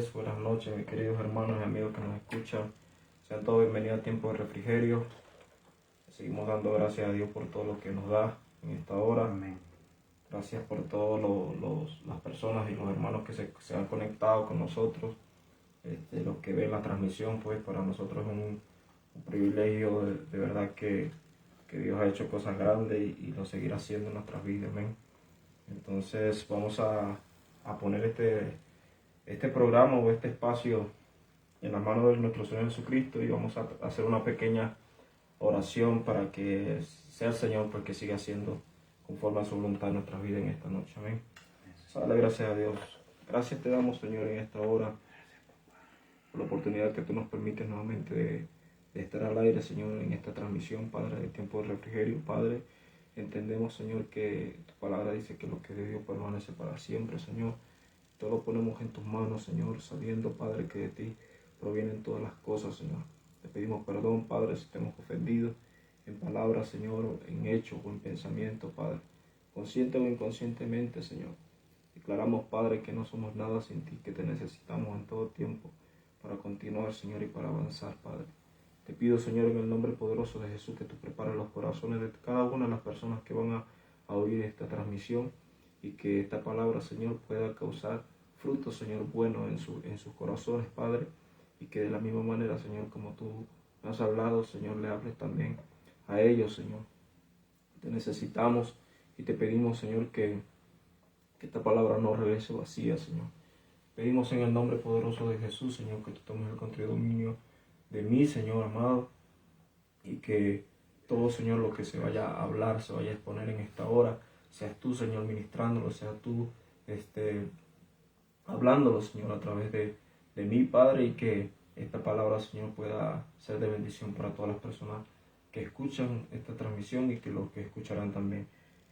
tardes, buenas noches, mis queridos hermanos y amigos que nos escuchan. Sean todos bienvenidos a Tiempo de Refrigerio. Seguimos dando gracias a Dios por todo lo que nos da en esta hora. Amén. Gracias por todas las personas y los hermanos que se han conectado con nosotros. Los que ven la transmisión, pues para nosotros es un privilegio de verdad que Dios ha hecho cosas grandes y lo seguirá haciendo en nuestras vidas. Amén. Entonces vamos a poner este programa o este espacio en las manos de nuestro Señor Jesucristo y vamos a hacer una pequeña oración para que sea el Señor porque siga haciendo conforme a su voluntad en nuestras vidas en esta noche. Amén. Dale gracias a Dios. Gracias te damos, Señor, en esta hora por la oportunidad que tú nos permites nuevamente de estar al aire, Señor, en esta transmisión, Padre, de Tiempo de Refrigerio. Padre, entendemos, Señor, que tu palabra dice que lo que de Dios permanece para siempre, Señor. Todo lo ponemos en tus manos, Señor, sabiendo, Padre, que de ti provienen todas las cosas, Señor. Te pedimos perdón, Padre, si te hemos ofendido en palabras, Señor, en hechos o en pensamiento, Padre. Consciente o inconscientemente, Señor. Declaramos, Padre, que no somos nada sin ti, que te necesitamos en todo tiempo para continuar, Señor, y para avanzar, Padre. Te pido, Señor, en el nombre poderoso de Jesús, que tú prepares los corazones de cada una de las personas que van a oír esta transmisión y que esta palabra, Señor, pueda causar frutos, Señor, buenos en sus corazones, Padre, y que de la misma manera, Señor, como tú has hablado, Señor, le hables también a ellos, Señor. Te necesitamos y te pedimos, Señor, que esta palabra no regrese vacía, Señor. Pedimos en el nombre poderoso de Jesús, Señor, que tú tomes el control y dominio de mí, Señor amado, y que todo, Señor, lo que se vaya a hablar, se vaya a exponer en esta hora, seas tú, Señor, ministrándolo, seas tú hablándolo, Señor, a través de mí, Padre, y que esta palabra, Señor, pueda ser de bendición para todas las personas que escuchan esta transmisión y que los que escucharán también.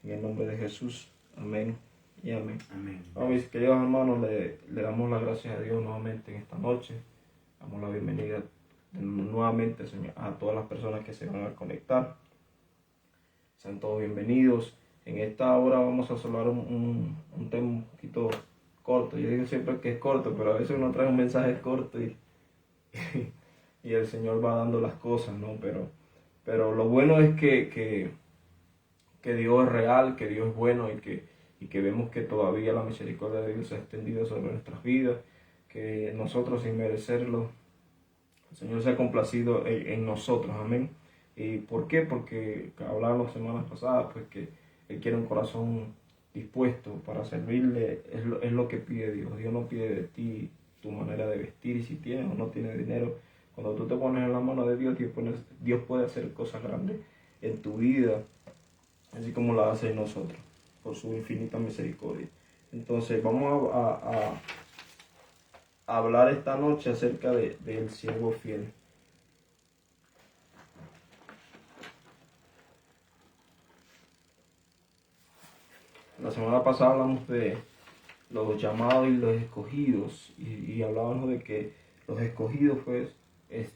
En el nombre de Jesús, amén y amén. Amén. Mis queridos hermanos, le damos las gracias a Dios nuevamente en esta noche. Damos la bienvenida nuevamente, Señor, a todas las personas que se van a conectar. Sean todos bienvenidos. En esta hora vamos a hablar un tema un poquito corto. Yo digo siempre que es corto, pero a veces uno trae un mensaje corto y el Señor va dando las cosas, ¿no? Pero lo bueno es que Dios es real, que Dios es bueno y que vemos que todavía la misericordia de Dios se ha extendido sobre nuestras vidas, que nosotros sin merecerlo, el Señor se ha complacido en nosotros, amén. ¿Y por qué? Porque hablábamos semanas pasadas, pues que Él quiere un corazón dispuesto para servirle, es lo que pide Dios. Dios no pide de ti tu manera de vestir y si tienes o no tienes dinero. Cuando tú te pones en la mano de Dios, Dios puede hacer cosas grandes en tu vida, así como la hace en nosotros, por su infinita misericordia. Entonces vamos a hablar esta noche acerca del siervo fiel. La semana pasada hablamos de los llamados y los escogidos y hablábamos de que los escogidos, pues, el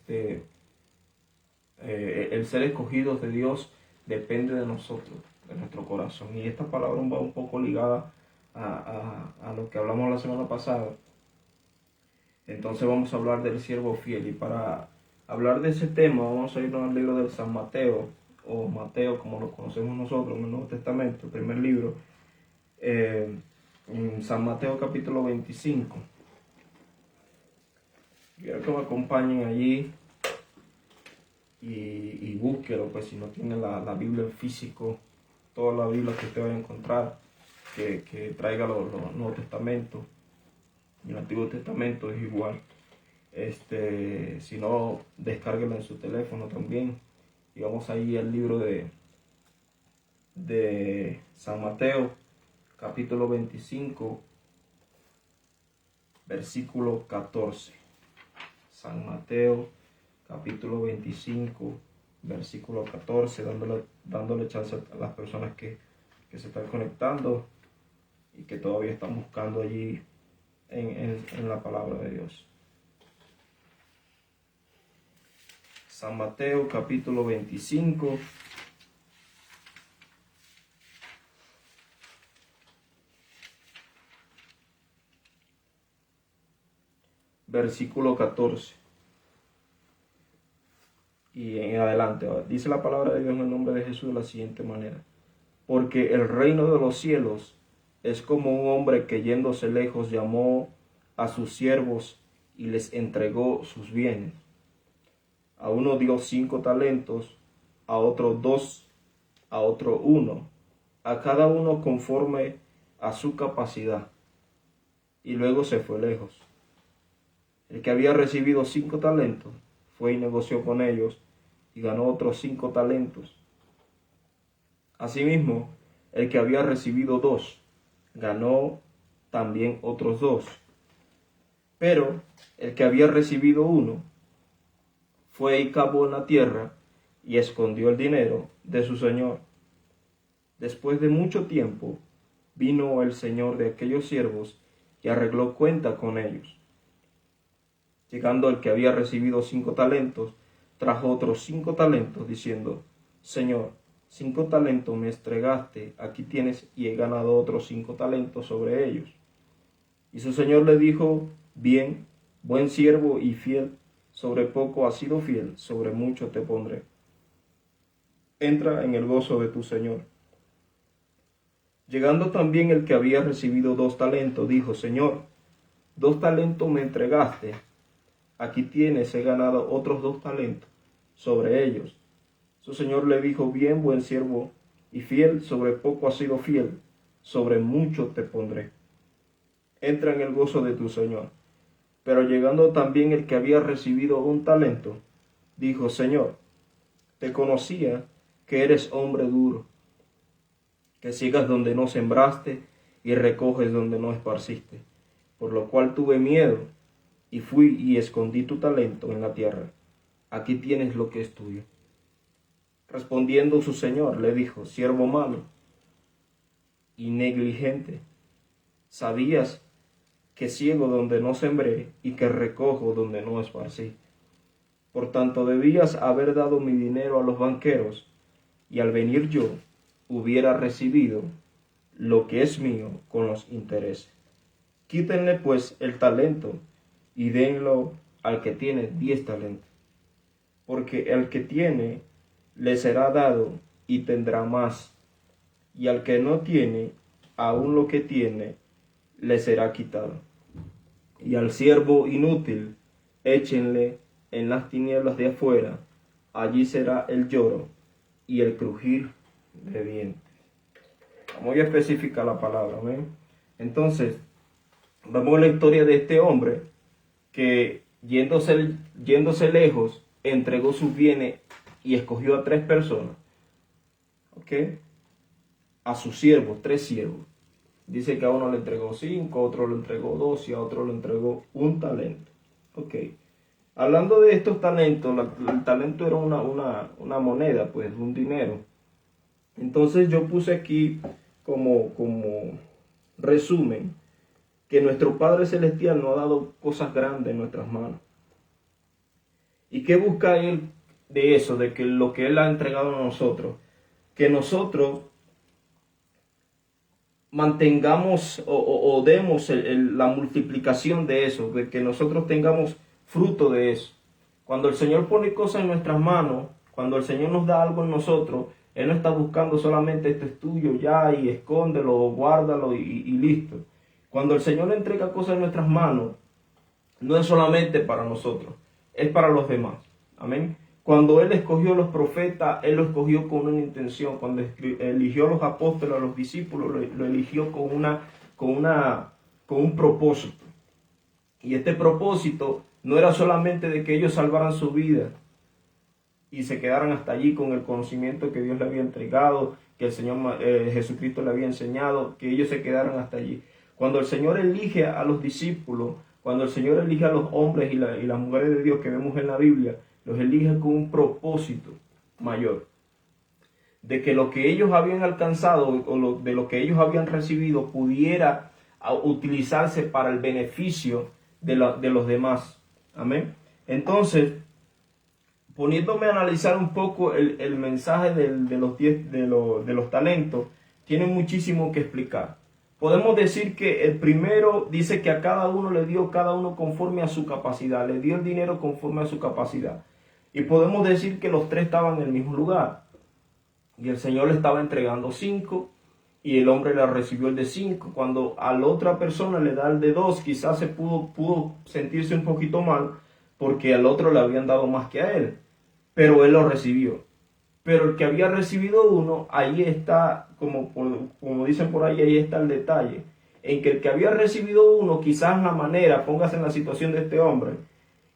ser escogidos de Dios depende de nosotros, de nuestro corazón. Y esta palabra va un poco ligada a lo que hablamos la semana pasada. Entonces vamos a hablar del siervo fiel y para hablar de ese tema vamos a irnos al libro del San Mateo, o Mateo como lo conocemos nosotros en el Nuevo Testamento, el primer libro, en San Mateo capítulo 25. Quiero que me acompañen allí y búsquelo, pues si no tiene la Biblia en físico, toda la Biblia que usted vaya a encontrar, que traiga los Nuevos Testamentos. El Antiguo Testamento es igual. Si no, descárguelo en su teléfono también. Y vamos ahí al libro de San Mateo, capítulo 25, versículo 14. San Mateo, capítulo 25, versículo 14, dándole chance a las personas que se están conectando y que todavía están buscando allí en la palabra de Dios. San Mateo capítulo 25, versículo 14. Y en adelante, dice la palabra de Dios en el nombre de Jesús de la siguiente manera. Porque el reino de los cielos es como un hombre que yéndose lejos llamó a sus siervos y les entregó sus bienes. A uno dio 5 talentos, a otro 2, a otro 1, a cada uno conforme a su capacidad. Y luego se fue lejos. El que había recibido 5 talentos fue y negoció con ellos y ganó otros 5 talentos. Asimismo, el que había recibido 2 ganó también otros 2. Pero el que había recibido 1 fue y cavó en la tierra y escondió el dinero de su señor. Después de mucho tiempo vino el señor de aquellos siervos y arregló cuenta con ellos. Llegando el que había recibido 5 talentos, trajo otros 5 talentos, diciendo: Señor, 5 talentos me entregaste, aquí tienes, y he ganado otros 5 talentos sobre ellos. Y su señor le dijo: Bien, buen siervo y fiel, sobre poco has sido fiel, sobre mucho te pondré. Entra en el gozo de tu señor. Llegando también el que había recibido 2 talentos, dijo: Señor, 2 talentos me entregaste, aquí tienes, he ganado otros 2 talentos sobre ellos. Su señor le dijo: Bien, buen siervo y fiel, sobre poco has sido fiel, sobre mucho te pondré. Entra en el gozo de tu señor. Pero llegando también el que había recibido 1 talento, dijo: Señor, te conocía que eres hombre duro, que ciegas donde no sembraste y recoges donde no esparciste, por lo cual tuve miedo y fui y escondí tu talento en la tierra. Aquí tienes lo que es tuyo. Respondiendo su señor le dijo: Siervo malo y negligente, sabías que ciego donde no sembré y que recojo donde no esparcí. Por tanto debías haber dado mi dinero a los banqueros, y al venir yo hubiera recibido lo que es mío con los intereses. Quítenle pues el talento y denlo al que tiene 10 talentos, porque el que tiene le será dado y tendrá más, y al que no tiene, aun lo que tiene le será quitado. Y al siervo inútil échenle en las tinieblas de afuera, allí será el lloro y el crujir de dientes. Muy específica la palabra, ¿ven? Entonces, vemos la historia de este hombre que yéndose lejos, entregó sus bienes y escogió a 3 personas, ¿ok? A sus siervos, 3 siervos. Dice que a uno le entregó 5, a otro le entregó 2 y a otro le entregó 1 talento. Ok. Hablando de estos talentos, el talento era una moneda, pues, un dinero. Entonces yo puse aquí como resumen que nuestro Padre Celestial nos ha dado cosas grandes en nuestras manos. ¿Y qué busca Él de eso, de que lo que Él ha entregado a nosotros? Que nosotros mantengamos o demos la multiplicación de eso, de que nosotros tengamos fruto de eso. Cuando el Señor pone cosas en nuestras manos, cuando el Señor nos da algo en nosotros, Él no está buscando solamente esto es tuyo ya y escóndelo o guárdalo y listo. Cuando el Señor entrega cosas en nuestras manos, no es solamente para nosotros, es para los demás. Amén. Cuando Él escogió a los profetas, Él los escogió con una intención. Cuando eligió a los apóstoles, a los discípulos, lo eligió con un propósito. Y este propósito no era solamente de que ellos salvaran su vida y se quedaran hasta allí con el conocimiento que Dios le había entregado, que el Señor Jesucristo le había enseñado, que ellos se quedaran hasta allí. Cuando el Señor elige a los discípulos, cuando el Señor elige a los hombres y las mujeres de Dios que vemos en la Biblia, los elige con un propósito mayor, de que lo que ellos habían alcanzado o de lo que ellos habían recibido pudiera utilizarse para el beneficio de los demás. Amén. Entonces, poniéndome a analizar un poco el mensaje de los talentos, tiene muchísimo que explicar. podemos decir que el primero dice que a cada uno le dio cada uno conforme a su capacidad, le dio el dinero conforme a su capacidad. Y podemos decir que los tres estaban en el mismo lugar. Y el Señor le estaba entregando 5 y el hombre le recibió el de 5. Cuando a la otra persona le da el de 2, quizás se pudo sentirse un poquito mal porque al otro le habían dado más que a él. Pero él lo recibió. Pero el que había recibido 1, ahí está, como dicen por ahí está el detalle. En que el que había recibido 1, quizás la manera, póngase en la situación de este hombre,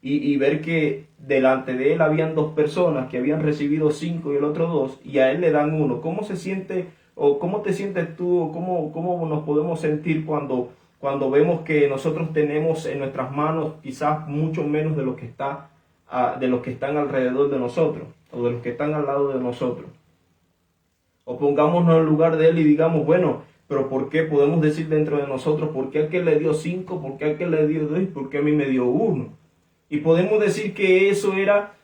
y ver que delante de él habían 2 personas que habían recibido 5 y el otro 2, y a él le dan 1. ¿Cómo se siente, o cómo te sientes tú, cómo nos podemos sentir cuando vemos que nosotros tenemos en nuestras manos quizás mucho menos de lo que está, de los que están alrededor de nosotros, o de los que están al lado de nosotros? O pongámonos en el lugar de él y digamos, bueno, pero ¿por qué? Podemos decir dentro de nosotros, ¿por qué a aquel le dio 5? ¿Por qué a aquel le dio 2? ¿Por qué a mí me dio 1? Y podemos decir que eso era,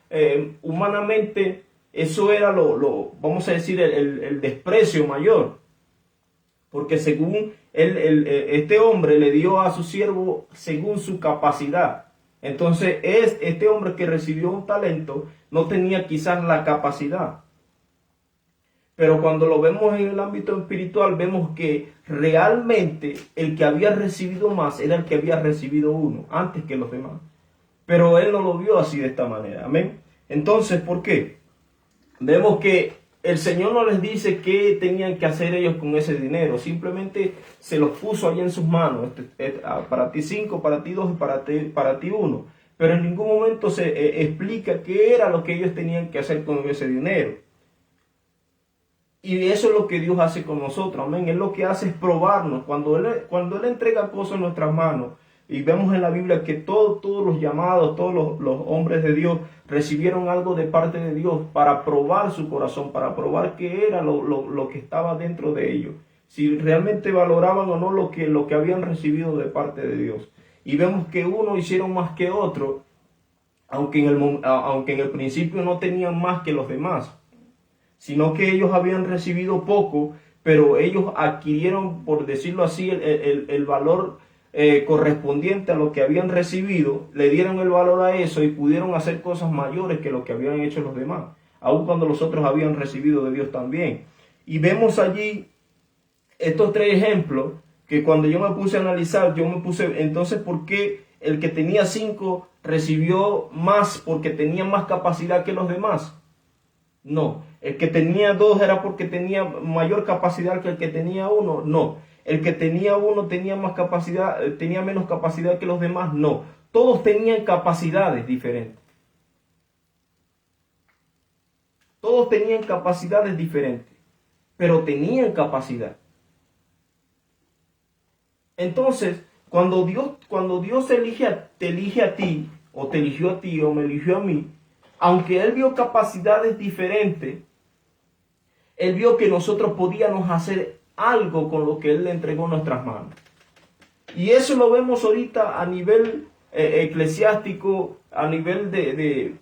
humanamente, eso era vamos a decir, el desprecio mayor. Porque según este hombre le dio a su siervo según su capacidad. Entonces, este hombre que recibió un talento no tenía quizás la capacidad. Pero cuando lo vemos en el ámbito espiritual, vemos que realmente el que había recibido más era el que había recibido 1 antes que los demás. Pero él no lo vio así de esta manera. Amén. Entonces, ¿por qué? Vemos que el Señor no les dice qué tenían que hacer ellos con ese dinero. Simplemente se los puso ahí en sus manos. Para ti 5, para ti 2 y para ti 1. Pero en ningún momento se explica qué era lo que ellos tenían que hacer con ese dinero. Y eso es lo que Dios hace con nosotros. Amén. Él lo que hace es probarnos. Cuando Él entrega cosas en nuestras manos. Y vemos en la Biblia que todos los llamados, todos los hombres de Dios recibieron algo de parte de Dios para probar su corazón, para probar qué era lo que estaba dentro de ellos. Si realmente valoraban o no lo que habían recibido de parte de Dios. Y vemos que uno hicieron más que otro, aunque en el principio no tenían más que los demás, sino que ellos habían recibido poco, pero ellos adquirieron, por decirlo así, el valor correspondiente a lo que habían recibido, le dieron el valor a eso y pudieron hacer cosas mayores que lo que habían hecho los demás, aun cuando los otros habían recibido de Dios también. Y vemos allí estos 3 ejemplos que cuando yo me puse a analizar, entonces, ¿por qué el que tenía 5 recibió más porque tenía más capacidad que los demás? No. ¿El que tenía 2 era porque tenía mayor capacidad que el que tenía 1? No. ¿El que tenía 1 tenía más capacidad, tenía menos capacidad que los demás? No. Todos tenían capacidades diferentes. Todos tenían capacidades diferentes, pero tenían capacidad. Entonces, cuando Dios te elige a ti, o te eligió a ti, o me eligió a mí, aunque Él vio capacidades diferentes, Él vio que nosotros podíamos hacer algo con lo que Él le entregó en nuestras manos. Y eso lo vemos ahorita a nivel eclesiástico, a nivel de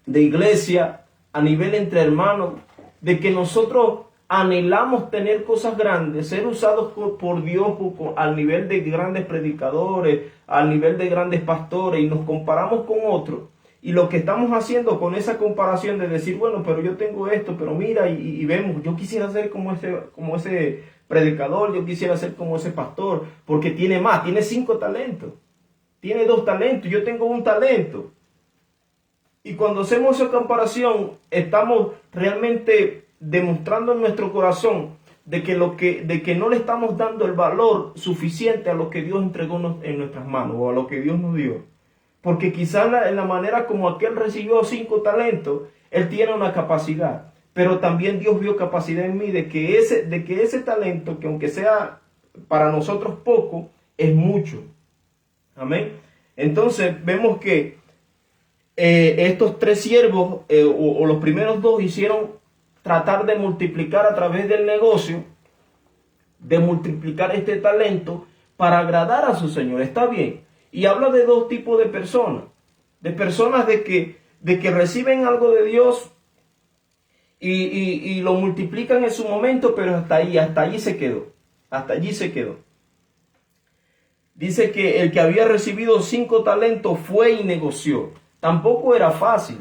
iglesia, a nivel entre hermanos, de que nosotros anhelamos tener cosas grandes, ser usados por Dios al nivel de grandes predicadores, al nivel de grandes pastores, y nos comparamos con otros. Y lo que estamos haciendo con esa comparación de decir, bueno, pero yo tengo esto, pero mira, y vemos, yo quisiera ser como ese predicador, yo quisiera ser como ese pastor, porque tiene más, tiene 5 talentos, tiene 2 talentos, yo tengo 1 talento. Y cuando hacemos esa comparación, estamos realmente demostrando en nuestro corazón de que no le estamos dando el valor suficiente a lo que Dios entregó en nuestras manos, o a lo que Dios nos dio. Porque quizás en la manera como aquel recibió 5 talentos, él tiene una capacidad. Pero también Dios vio capacidad en mí de que ese talento, que aunque sea para nosotros poco, es mucho. Amén. Entonces vemos que estos 3 siervos, o los primeros 2, hicieron tratar de multiplicar a través del negocio, de multiplicar este talento para agradar a su Señor. Está bien. Y habla de 2 tipos de personas de que reciben algo de Dios y lo multiplican en su momento, pero hasta ahí se quedó. Hasta allí se quedó. Dice que el que había recibido 5 talentos fue y negoció. Tampoco era fácil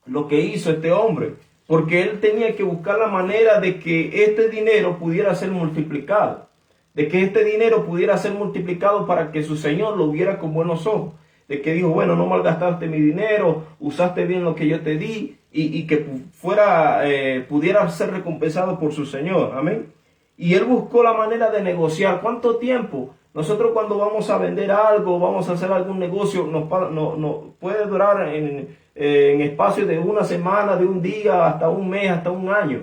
lo que hizo este hombre, porque él tenía que buscar la manera de que este dinero pudiera ser multiplicado, de que este dinero pudiera ser multiplicado para que su señor lo viera con buenos ojos, de que dijo, bueno, no malgastaste mi dinero, usaste bien lo que yo te di, y que pudiera ser recompensado por su señor, amén. Y él buscó la manera de negociar. ¿Cuánto tiempo? Nosotros cuando vamos a vender algo, vamos a hacer algún negocio, nos puede durar en espacio de una semana, de un día, hasta un mes, hasta un año.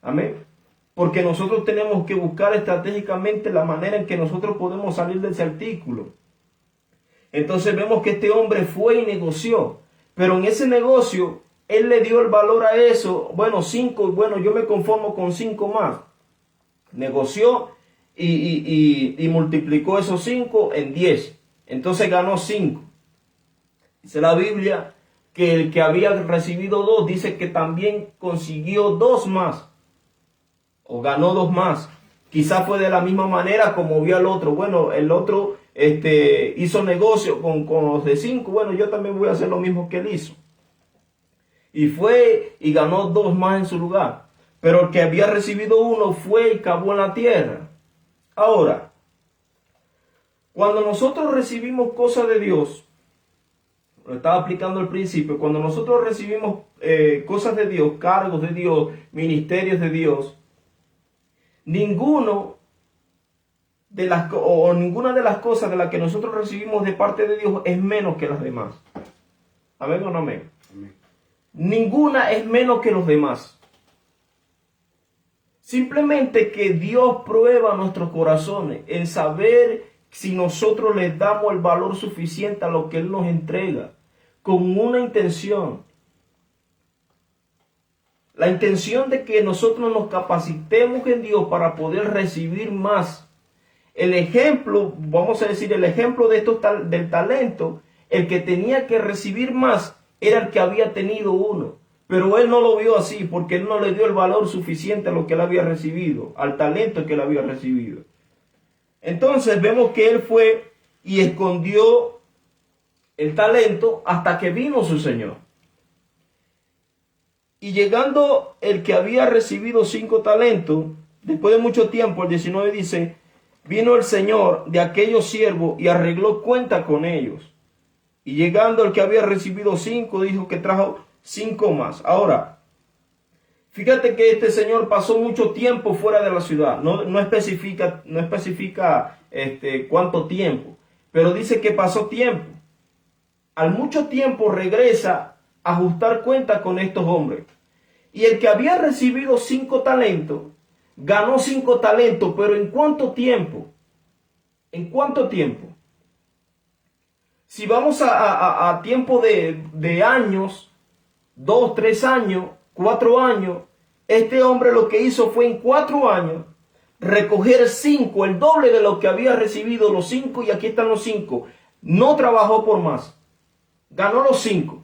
Amén. Porque nosotros tenemos que buscar estratégicamente la manera en que nosotros podemos salir de ese artículo. Entonces vemos que este hombre fue y negoció. Pero en ese negocio, él le dio el valor a eso. Bueno, 5, bueno, yo me conformo con 5 más. Negoció y multiplicó esos 5 en 10. Entonces ganó 5. Dice la Biblia que el que había recibido 2 dice que también consiguió 2 más. O ganó 2 más. Quizás fue de la misma manera como vio al otro. Bueno, el otro hizo negocio con los de 5. Bueno, yo también voy a hacer lo mismo que él hizo. Y fue y ganó 2 más en su lugar. Pero el que había recibido 1 fue y cavó en la tierra. Ahora, cuando nosotros recibimos cosas de Dios, lo estaba aplicando al principio, cuando nosotros recibimos cosas de Dios, cargos de Dios, ministerios de Dios, ninguna de las cosas de las que nosotros recibimos de parte de Dios es menos que las demás. ¿Amén o no amén? Amén. Ninguna es menos que los demás. Simplemente que Dios prueba nuestros corazones en saber si nosotros le damos el valor suficiente a lo que Él nos entrega, con una intención. La intención de que nosotros nos capacitemos en Dios para poder recibir más. El ejemplo, vamos a decir, el ejemplo de del talento, el que tenía que recibir más era el que había tenido 1. Pero él no lo vio así, porque él no le dio el valor suficiente a lo que él había recibido, al talento que él había recibido. Entonces vemos que él fue y escondió el talento hasta que vino su señor. Y llegando el que había recibido 5 talentos, después de mucho tiempo, el 19 dice, vino el señor de aquellos siervos y arregló cuenta con ellos. Y llegando el que había recibido 5, dijo que trajo 5 más. Ahora, fíjate que este señor pasó mucho tiempo fuera de la ciudad. No especifica cuánto tiempo, pero dice que pasó tiempo. Al mucho tiempo regresa a ajustar cuenta con estos hombres. Y el que había recibido 5 talentos, ganó 5 talentos, pero ¿en cuánto tiempo? ¿En cuánto tiempo? Si vamos a tiempo de años, 2, 3 años, 4 años, este hombre lo que hizo fue en 4 años recoger 5, el doble de lo que había recibido los 5, y aquí están los 5. No trabajó por más, ganó los 5,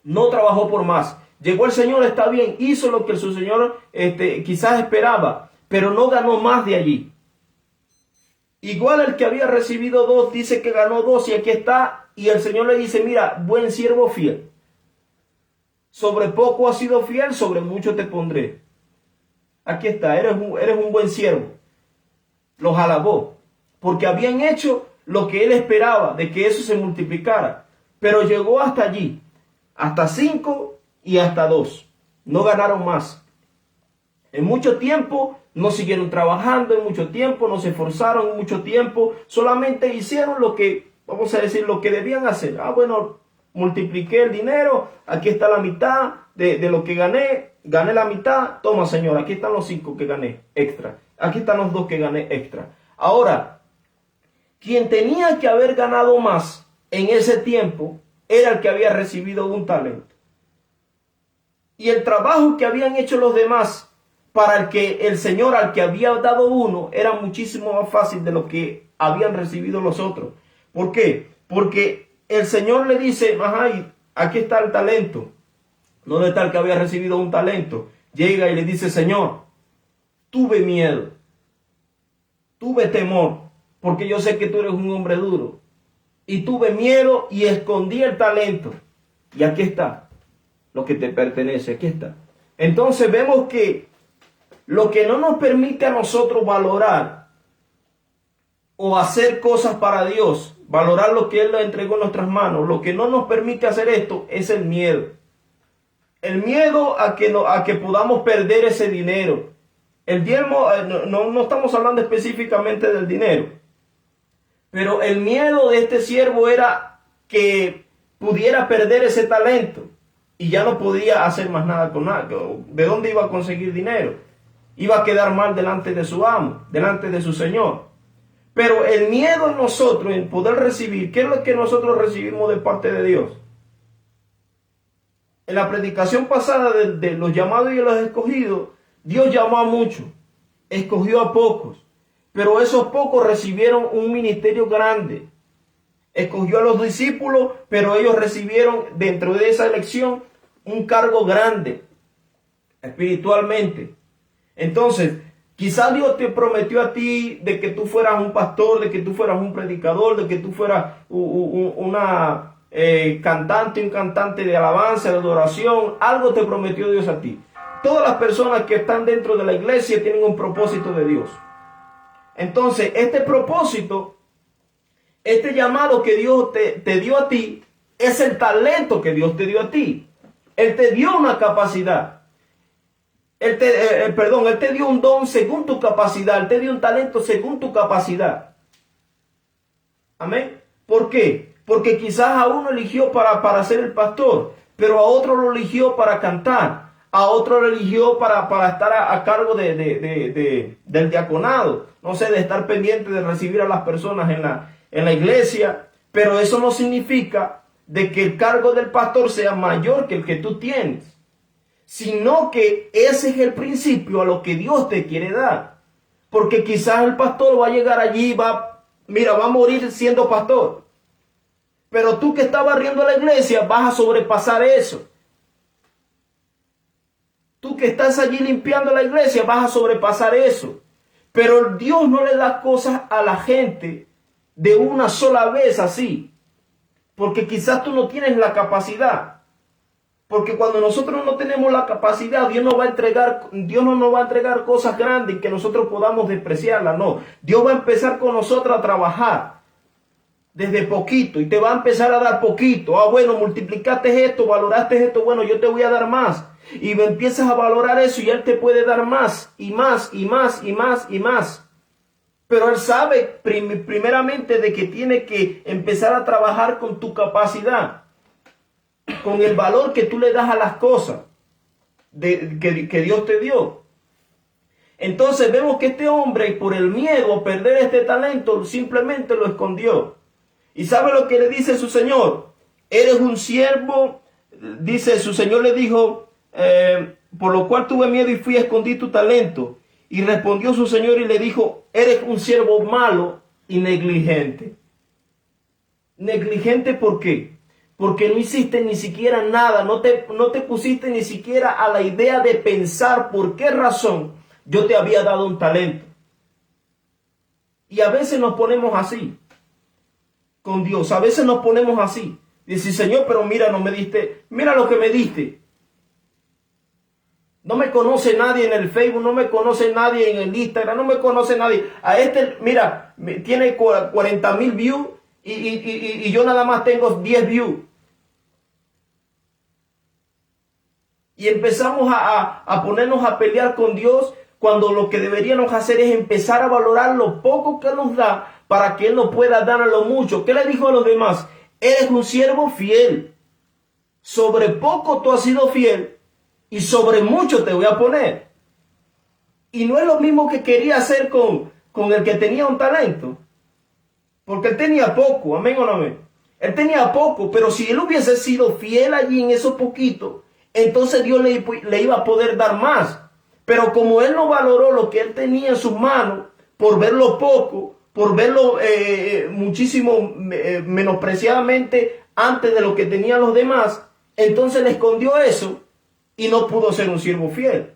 no trabajó por más. Llegó el Señor, está bien, hizo lo que su Señor quizás esperaba, pero no ganó más de allí. Igual el que había recibido 2 dice que ganó 2 y aquí está, y el Señor le dice, mira, buen siervo fiel. Sobre poco has sido fiel, sobre mucho te pondré. Aquí está, eres un buen siervo. Los alabó, porque habían hecho lo que él esperaba, de que eso se multiplicara. Pero llegó hasta allí, hasta 5 y hasta 2. No ganaron más. En mucho tiempo no siguieron trabajando, en mucho tiempo no se esforzaron, en mucho tiempo solamente hicieron lo que, vamos a decir, lo que debían hacer. Bueno, multipliqué el dinero, aquí está la mitad de lo que gané la mitad, toma Señor, aquí están los 5 que gané extra, aquí están los 2 que gané extra. Ahora, quien tenía que haber ganado más en ese tiempo era el que había recibido un talento. Y el trabajo que habían hecho los demás para el que el Señor al que había dado 1 era muchísimo más fácil de lo que habían recibido los otros. ¿Por qué? Porque el Señor le dice, aquí está el talento. ¿Dónde está el que había recibido un talento? Llega y le dice, Señor, tuve miedo. tuve temor, porque yo sé que tú eres un hombre duro. Y tuve miedo y escondí el talento. Y aquí está, lo que te pertenece, aquí está. Entonces vemos que lo que no nos permite a nosotros valorar o hacer cosas para Dios, valorar lo que Él nos entregó en nuestras manos, lo que no nos permite hacer esto es el miedo. El miedo a que podamos perder ese dinero. El diezmo, no estamos hablando específicamente del dinero, pero el miedo de este siervo era que pudiera perder ese talento y ya no podía hacer más nada con nada. ¿De dónde iba a conseguir dinero? Iba a quedar mal delante de su amo, delante de su señor. Pero el miedo en nosotros, en poder recibir, ¿qué es lo que nosotros recibimos de parte de Dios? En la predicación pasada de los llamados y de los escogidos, Dios llamó a muchos, escogió a pocos, pero esos pocos recibieron un ministerio grande. Escogió a los discípulos, pero ellos recibieron dentro de esa elección un cargo grande, espiritualmente. Entonces, quizás Dios te prometió a ti de que tú fueras un pastor, de que tú fueras un predicador, de que tú fueras una cantante, un cantante de alabanza, de adoración. Algo te prometió Dios a ti. Todas las personas que están dentro de la iglesia tienen un propósito de Dios. Entonces, este propósito, este llamado que Dios te dio a ti, es el talento que Dios te dio a ti. Él te dio una capacidad. Él te dio un don según tu capacidad. Él te dio un talento según tu capacidad. Amén. ¿Por qué? Porque quizás a uno eligió para ser el pastor, pero a otro lo eligió para cantar. A otro lo eligió para estar a cargo del diaconado. No sé, de estar pendiente de recibir a las personas en la iglesia. Pero eso no significa de que el cargo del pastor sea mayor que el que tú tienes, sino que ese es el principio a lo que Dios te quiere dar. Porque quizás el pastor va a llegar allí y va a morir siendo pastor. Pero tú que estás barriendo la iglesia vas a sobrepasar eso. Tú que estás allí limpiando la iglesia vas a sobrepasar eso. Pero Dios no le da cosas a la gente de una sola vez así. Porque quizás tú no tienes la capacidad. Porque cuando nosotros no tenemos la capacidad, Dios no nos va a entregar cosas grandes que nosotros podamos despreciarlas. No, Dios va a empezar con nosotros a trabajar desde poquito y te va a empezar a dar poquito. Ah, bueno, multiplicaste esto, valoraste esto, bueno, yo te voy a dar más. Y empiezas a valorar eso y Él te puede dar más y más y más y más y más. Pero Él sabe primeramente de que tiene que empezar a trabajar con tu capacidad, con el valor que tú le das a las cosas que Dios te dio. Entonces vemos que este hombre, por el miedo a perder este talento, simplemente lo escondió. ¿Y sabe lo que le dice su señor? Eres un siervo, dice su señor, le dijo, por lo cual tuve miedo y fui a esconder tu talento. Y respondió su señor y le dijo, eres un siervo malo y negligente. ¿Negligente por qué? Porque no hiciste ni siquiera nada, no te pusiste ni siquiera a la idea de pensar por qué razón yo te había dado un talento. Y a veces nos ponemos así con Dios, a veces nos ponemos así. Dice, Señor, pero mira, no me diste, mira lo que me diste. No me conoce nadie en el Facebook, no me conoce nadie en el Instagram, no me conoce nadie. A este, mira, tiene 40,000 views y yo nada más tengo 10 views. Y empezamos a ponernos a pelear con Dios cuando lo que deberíamos hacer es empezar a valorar lo poco que nos da para que Él nos pueda dar a lo mucho. ¿Qué le dijo a los demás? Eres un siervo fiel. Sobre poco tú has sido fiel y sobre mucho te voy a poner. Y no es lo mismo que quería hacer con el que tenía un talento. Porque él tenía poco, amén o no amén. Él tenía poco, pero si él hubiese sido fiel allí en esos poquitos, entonces Dios le iba a poder dar más. Pero como él no valoró lo que él tenía en sus manos, por verlo poco, por verlo muchísimo menospreciadamente antes de lo que tenían los demás, entonces le escondió eso y no pudo ser un siervo fiel.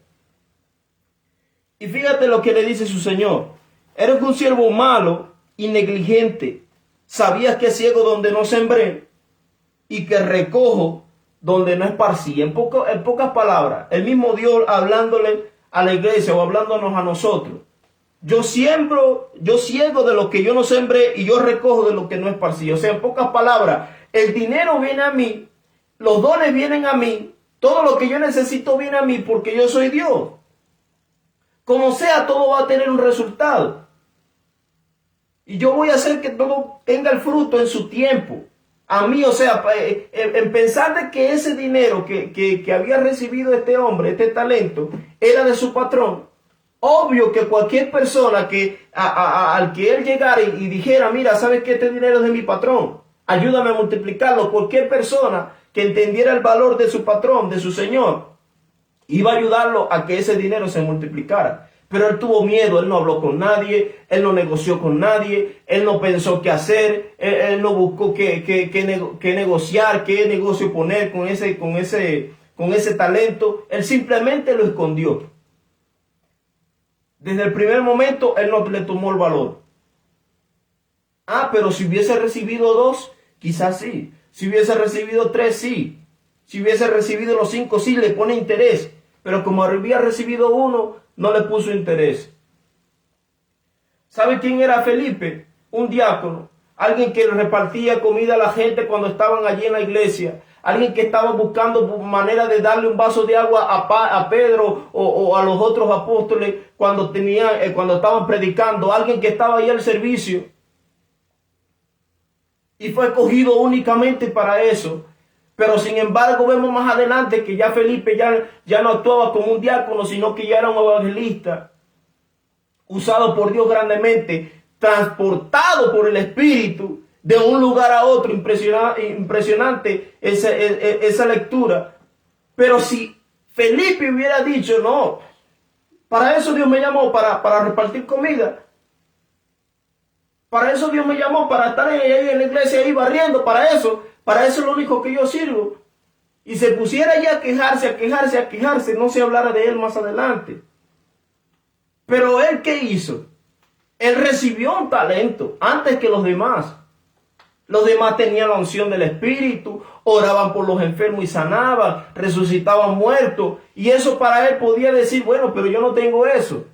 Y fíjate lo que le dice su señor. Eres un siervo malo y negligente. Sabías que ciego donde no sembré y que recojo donde no esparcí. En pocas palabras, el mismo Dios hablándole a la iglesia o hablándonos a nosotros. Yo siembro, yo ciego de lo que yo no sembré y yo recojo de lo que no esparcí. O sea, en pocas palabras, el dinero viene a mí, los dones vienen a mí, todo lo que yo necesito viene a mí porque yo soy Dios. Como sea, todo va a tener un resultado. Y yo voy a hacer que todo tenga el fruto en su tiempo. A mí, o sea, en pensar de que ese dinero que había recibido este hombre, este talento, era de su patrón. Obvio que cualquier persona al que él llegara y dijera, mira, ¿sabes que este dinero es de mi patrón? Ayúdame a multiplicarlo. Cualquier persona que entendiera el valor de su patrón, de su señor, iba a ayudarlo a que ese dinero se multiplicara. Pero él tuvo miedo, él no habló con nadie, él no negoció con nadie, él no pensó qué hacer, él no buscó qué negociar, qué negocio poner con ese talento. Él simplemente lo escondió. Desde el primer momento él no le tomó el valor. Pero si hubiese recibido 2, quizás sí. Si hubiese recibido 3, sí. Si hubiese recibido los 5, sí, le pone interés. Pero como había recibido 1, no le puso interés. ¿Sabe quién era Felipe? Un diácono. Alguien que repartía comida a la gente cuando estaban allí en la iglesia. Alguien que estaba buscando manera de darle un vaso de agua a Pedro o a los otros apóstoles cuando estaban predicando. Alguien que estaba ahí al servicio. Y fue escogido únicamente para eso. Pero sin embargo vemos más adelante que ya Felipe ya no actuaba como un diácono, sino que ya era un evangelista. Usado por Dios grandemente. Transportado por el Espíritu de un lugar a otro. Impresionante esa lectura. Pero si Felipe hubiera dicho, no, para eso Dios me llamó, para repartir comida. Para eso Dios me llamó, para estar ahí en la iglesia, ahí barriendo, para eso es lo único que yo sirvo. Y se pusiera ya a quejarse, no se hablara de él más adelante. Pero él, ¿qué hizo? Él recibió un talento antes que los demás. Los demás tenían la unción del Espíritu, oraban por los enfermos y sanaban, resucitaban muertos. Y eso para él podía decir, bueno, pero yo no tengo eso.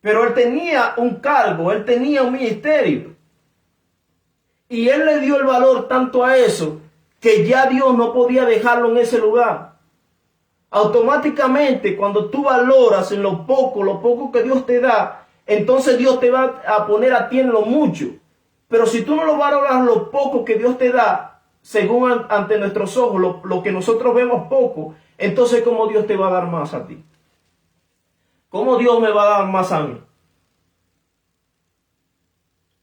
Pero él tenía un cargo, él tenía un ministerio. Y él le dio el valor tanto a eso, que ya Dios no podía dejarlo en ese lugar. Automáticamente, cuando tú valoras en lo poco que Dios te da, entonces Dios te va a poner a ti en lo mucho. Pero si tú no lo valoras lo poco que Dios te da, según ante nuestros ojos, lo que nosotros vemos poco, entonces ¿cómo Dios te va a dar más a ti? ¿Cómo Dios me va a dar más a mí?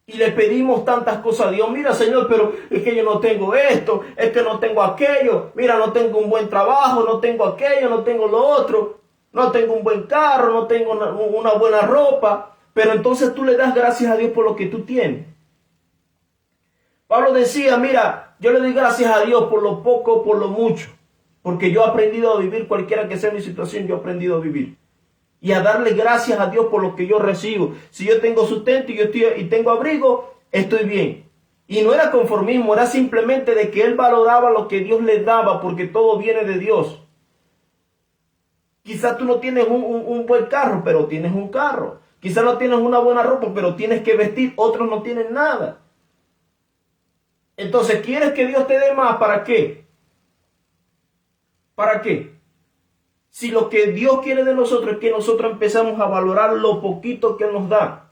Y le pedimos tantas cosas a Dios. Mira, Señor, pero es que yo no tengo esto, es que no tengo aquello. Mira, no tengo un buen trabajo, no tengo aquello, no tengo lo otro. No tengo un buen carro, no tengo una buena ropa. Pero entonces tú le das gracias a Dios por lo que tú tienes. Pablo decía, mira, yo le doy gracias a Dios por lo poco, por lo mucho. Porque yo he aprendido a vivir, cualquiera que sea mi situación, yo he aprendido a vivir. Y a darle gracias a Dios por lo que yo recibo. Si yo tengo sustento y tengo abrigo, estoy bien. Y no era conformismo, era simplemente de que él valoraba lo que Dios le daba, porque todo viene de Dios. Quizás tú no tienes un buen carro, pero tienes un carro. Quizás no tienes una buena ropa, pero tienes que vestir. Otros no tienen nada. Entonces, ¿quieres que Dios te dé más? ¿Para qué? ¿Para qué? Si lo que Dios quiere de nosotros es que nosotros empezamos a valorar lo poquito que Él nos da.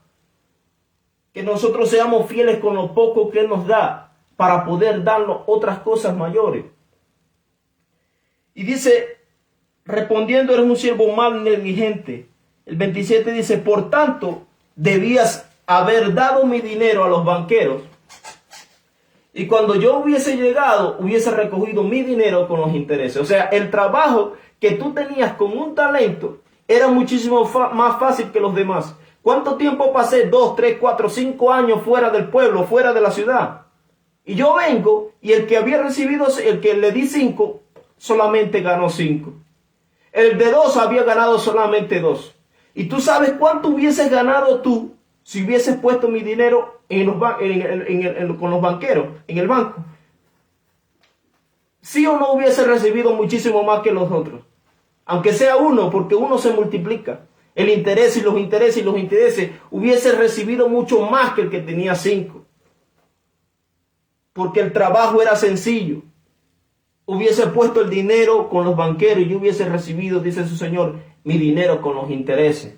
Que nosotros seamos fieles con lo poco que Él nos da para poder darnos otras cosas mayores. Y dice, respondiendo, eres un siervo mal negligente. El 27 dice, por tanto, debías haber dado mi dinero a los banqueros. Y cuando yo hubiese llegado, hubiese recogido mi dinero con los intereses. O sea, el trabajo que tú tenías con un talento era muchísimo más fácil que los demás. ¿Cuánto tiempo pasé? 2, 3, 4, 5 años fuera del pueblo, fuera de la ciudad. Y yo vengo y el que había recibido, el que le di 5, solamente ganó 5. El de 2 había ganado solamente 2. ¿Y tú sabes cuánto hubieses ganado tú si hubieses puesto mi dinero con los banqueros, en el banco? ¿Sí o no hubiese recibido muchísimo más que los otros? Aunque sea uno, porque uno se multiplica. El interés y los intereses y los intereses, hubiese recibido mucho más que el que tenía 5. Porque el trabajo era sencillo. Hubiese puesto el dinero con los banqueros y yo hubiese recibido, dice su Señor, mi dinero con los intereses.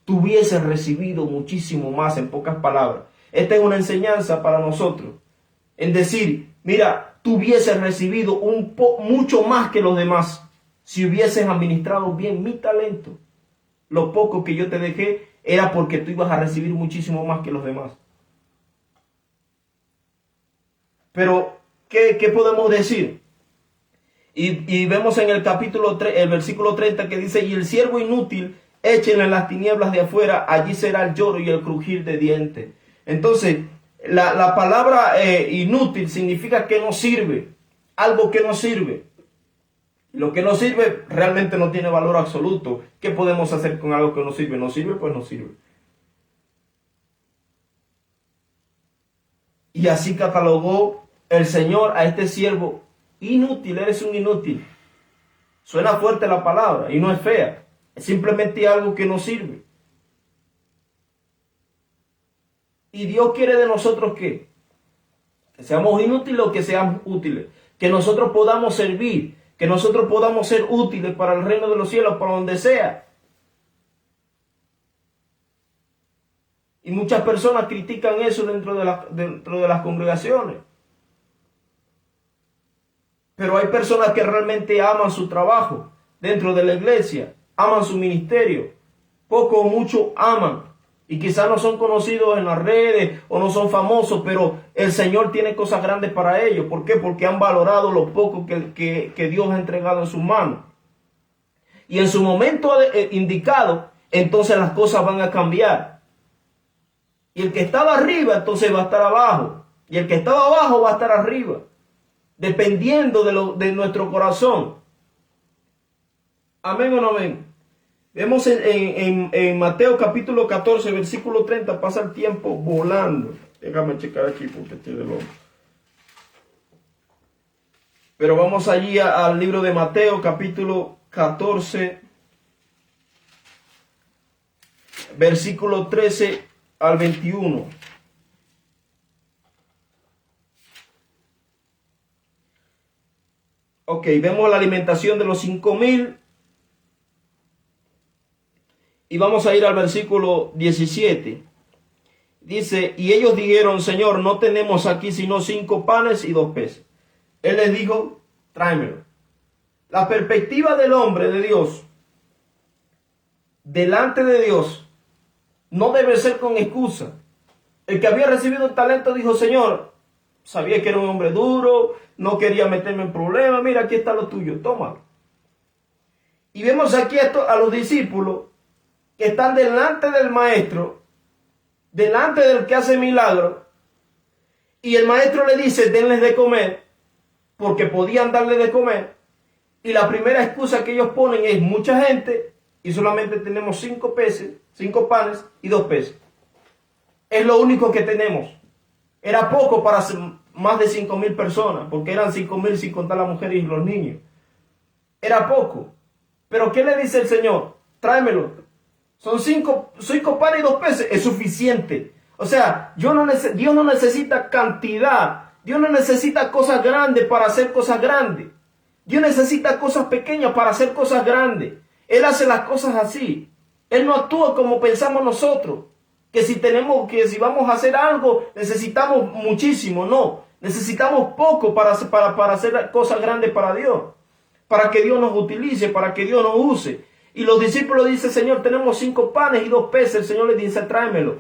Tú hubieses recibido muchísimo más, en pocas palabras. Esta es una enseñanza para nosotros. En decir, mira, tú hubieses recibido mucho más que los demás si hubieses administrado bien mi talento. Lo poco que yo te dejé era porque tú ibas a recibir muchísimo más que los demás. Pero, ¿qué podemos decir? Y vemos en el capítulo 3, el versículo 30 que dice, y el siervo inútil, échenle en las tinieblas de afuera, allí será el lloro y el crujir de dientes. Entonces, la palabra inútil significa que no sirve, algo que no sirve. Lo que no sirve realmente no tiene valor absoluto. ¿Qué podemos hacer con algo que no sirve? No sirve, pues no sirve. Y así catalogó el Señor a este siervo inútil. Eres un inútil. Suena fuerte la palabra y no es fea. Es simplemente algo que no sirve. Y Dios quiere de nosotros ¿qué? Que seamos inútiles o que seamos útiles. Que nosotros podamos servir. Que nosotros podamos ser útiles para el reino de los cielos, para donde sea. Y muchas personas critican eso dentro de las congregaciones. Pero hay personas que realmente aman su trabajo dentro de la iglesia, aman su ministerio. Poco o mucho aman. Y quizás no son conocidos en las redes o no son famosos, pero el Señor tiene cosas grandes para ellos. ¿Por qué? Porque han valorado lo poco que Dios ha entregado en sus manos. Y en su momento indicado, entonces las cosas van a cambiar. Y el que estaba arriba, entonces va a estar abajo. Y el que estaba abajo va a estar arriba. Dependiendo de nuestro corazón. Amén o no amén. Vemos en Mateo capítulo 14, versículo 30, pasa el tiempo volando. Déjame checar aquí porque estoy de loco. Pero vamos allí al libro de Mateo capítulo 14, versículo 13 al 21. Ok, vemos la alimentación de los 5,000. Y vamos a ir al versículo 17. Dice, y ellos dijeron, Señor, no tenemos aquí sino 5 panes y 2 peces. Él les dijo, tráemelo. La perspectiva del hombre de Dios, delante de Dios, no debe ser con excusa. El que había recibido el talento dijo, Señor, sabía que era un hombre duro, no quería meterme en problemas, mira, aquí está lo tuyo, tómalo. Y vemos aquí a los discípulos que están delante del maestro, delante del que hace milagros, y el maestro le dice, denles de comer, porque podían darle de comer, y la primera excusa que ellos ponen es mucha gente, y solamente tenemos 5 peces, 5 panes y 2 peces. Es lo único que tenemos. Era poco para más de 5,000 personas, porque eran 5,000 sin contar las mujeres y los niños. Era poco. Pero ¿qué le dice el Señor? Tráemelo. Son 5 panes y 2 peces. Es suficiente. O sea, Dios no necesita cantidad. Dios no necesita cosas grandes para hacer cosas grandes. Dios necesita cosas pequeñas para hacer cosas grandes. Él hace las cosas así. Él no actúa como pensamos nosotros. Que si vamos a hacer algo, necesitamos muchísimo. No, necesitamos poco para hacer cosas grandes para Dios. Para que Dios nos utilice, para que Dios nos use. Y los discípulos dicen, Señor, tenemos 5 panes y 2 peces. El Señor les dice, tráemelo.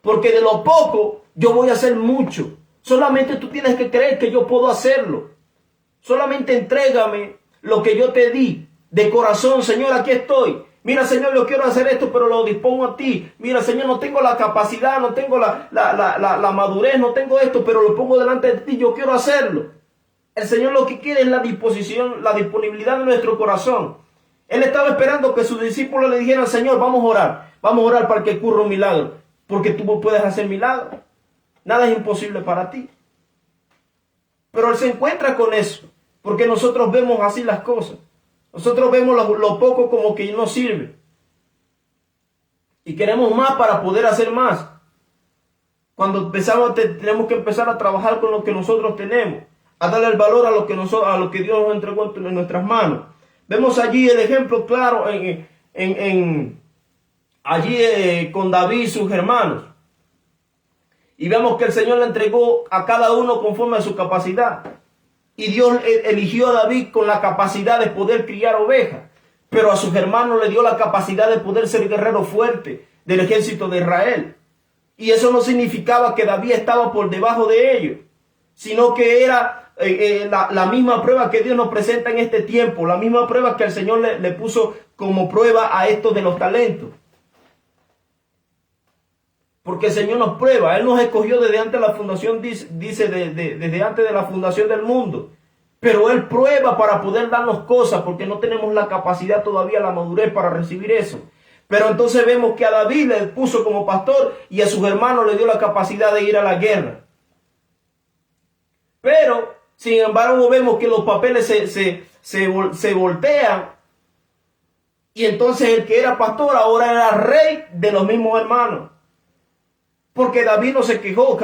Porque de lo poco yo voy a hacer mucho. Solamente tú tienes que creer que yo puedo hacerlo. Solamente entrégame lo que yo te di de corazón. Señor, aquí estoy. Mira, Señor, yo quiero hacer esto, pero lo dispongo a ti. Mira, Señor, no tengo la capacidad, no tengo la madurez, no tengo esto, pero lo pongo delante de ti. Yo quiero hacerlo. El Señor lo que quiere es la disposición, la disponibilidad de nuestro corazón. Él estaba esperando que sus discípulos le dijeran, Señor, vamos a orar para que ocurra un milagro, porque tú puedes hacer milagros. Nada es imposible para ti. Pero él se encuentra con eso, porque nosotros vemos así las cosas. Nosotros vemos lo poco como que no sirve. Y queremos más para poder hacer más. Cuando empezamos, tenemos que empezar a trabajar con lo que nosotros tenemos, a darle el valor a lo que Dios nos entregó en nuestras manos. Vemos allí el ejemplo claro con David y sus hermanos. Y vemos que el Señor le entregó a cada uno conforme a su capacidad. Y Dios eligió a David con la capacidad de poder criar ovejas. Pero a sus hermanos le dio la capacidad de poder ser guerrero fuerte del ejército de Israel. Y eso no significaba que David estaba por debajo de ellos, sino que era la misma prueba que Dios nos presenta en este tiempo, la misma prueba que el Señor le puso como prueba a estos de los talentos. Porque el Señor nos prueba, Él nos escogió desde antes de la fundación, desde antes de la fundación del mundo. Pero Él prueba para poder darnos cosas, porque no tenemos la capacidad todavía, la madurez para recibir eso. Pero entonces vemos que a David le puso como pastor y a sus hermanos le dio la capacidad de ir a la guerra. Pero, sin embargo, vemos que los papeles se voltean. Y entonces el que era pastor ahora era rey de los mismos hermanos. Porque David no se quejó.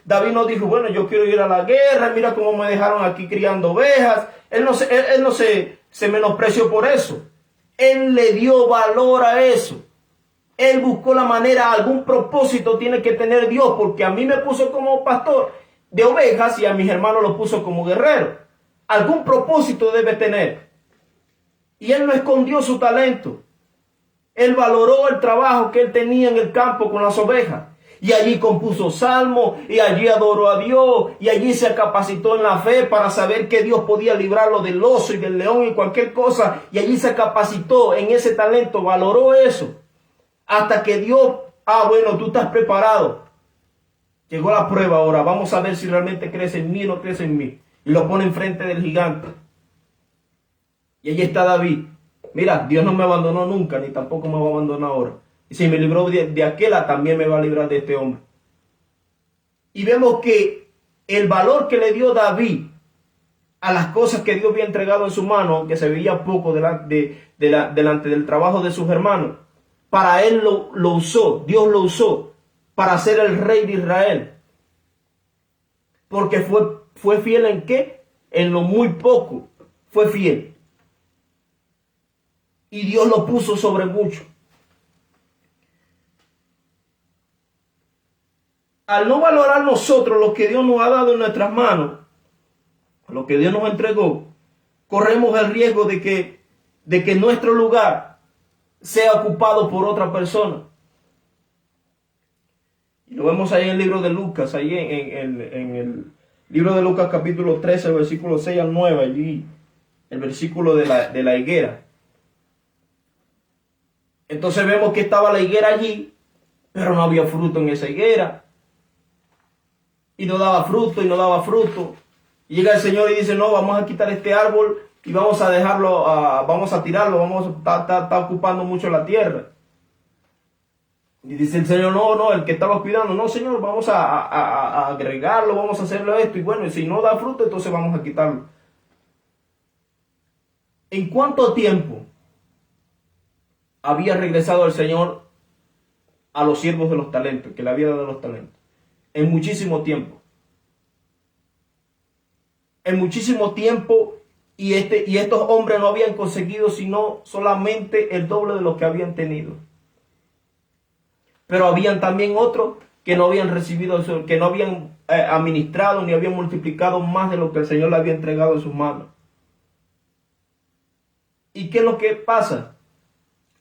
David no dijo, bueno, yo quiero ir a la guerra, mira cómo me dejaron aquí criando ovejas. Él no se menospreció por eso. Él le dio valor a eso. Él buscó la manera, algún propósito tiene que tener Dios, porque a mí me puso como pastor de ovejas y a mis hermanos los puso como guerrero. Algún propósito debe tener. Y él no escondió su talento. Él valoró el trabajo que él tenía en el campo con las ovejas. Y allí compuso salmos, y allí adoró a Dios, y allí se capacitó en la fe para saber que Dios podía librarlo del oso y del león y cualquier cosa. Y allí se capacitó en ese talento, valoró eso. Hasta que Dios, bueno, tú estás preparado. Llegó la prueba ahora, vamos a ver si realmente crece en mí o no crece en mí. Y lo pone enfrente del gigante. Y allí está David. Mira, Dios no me abandonó nunca, ni tampoco me va a abandonar ahora. Y si me libró de aquella, también me va a librar de este hombre. Y vemos que el valor que le dio David a las cosas que Dios había entregado en su mano, que se veía poco delante del trabajo de sus hermanos, para él lo usó, Dios lo usó para ser el rey de Israel. Porque fue fiel en qué? En lo muy poco fue fiel. Y Dios lo puso sobre mucho. Al no valorar nosotros lo que Dios nos ha dado en nuestras manos, lo que Dios nos entregó, corremos el riesgo de que nuestro lugar sea ocupado por otra persona. Y lo vemos ahí en el libro de Lucas, ahí en el libro de Lucas capítulo 13, versículo 6 al 9, allí el versículo de la higuera. Entonces vemos que estaba la higuera allí, pero no había fruto en esa higuera. Y no daba fruto, y no daba fruto. Y llega el Señor y dice, no, vamos a quitar este árbol y vamos a dejarlo, vamos a tirarlo, vamos a estar ocupando mucho la tierra. Y dice el Señor, no, el que estaba cuidando, no, Señor, vamos a agregarlo, vamos a hacerlo esto. Y bueno, y si no da fruto, entonces vamos a quitarlo. ¿En cuánto tiempo había regresado el Señor a los siervos de los talentos, que le había dado los talentos? En muchísimo tiempo. En muchísimo tiempo. Y estos hombres no habían conseguido sino solamente el doble de lo que habían tenido. Pero habían también otros que no habían recibido, que no habían administrado ni habían multiplicado más de lo que el Señor le había entregado en sus manos. ¿Y qué es lo que pasa?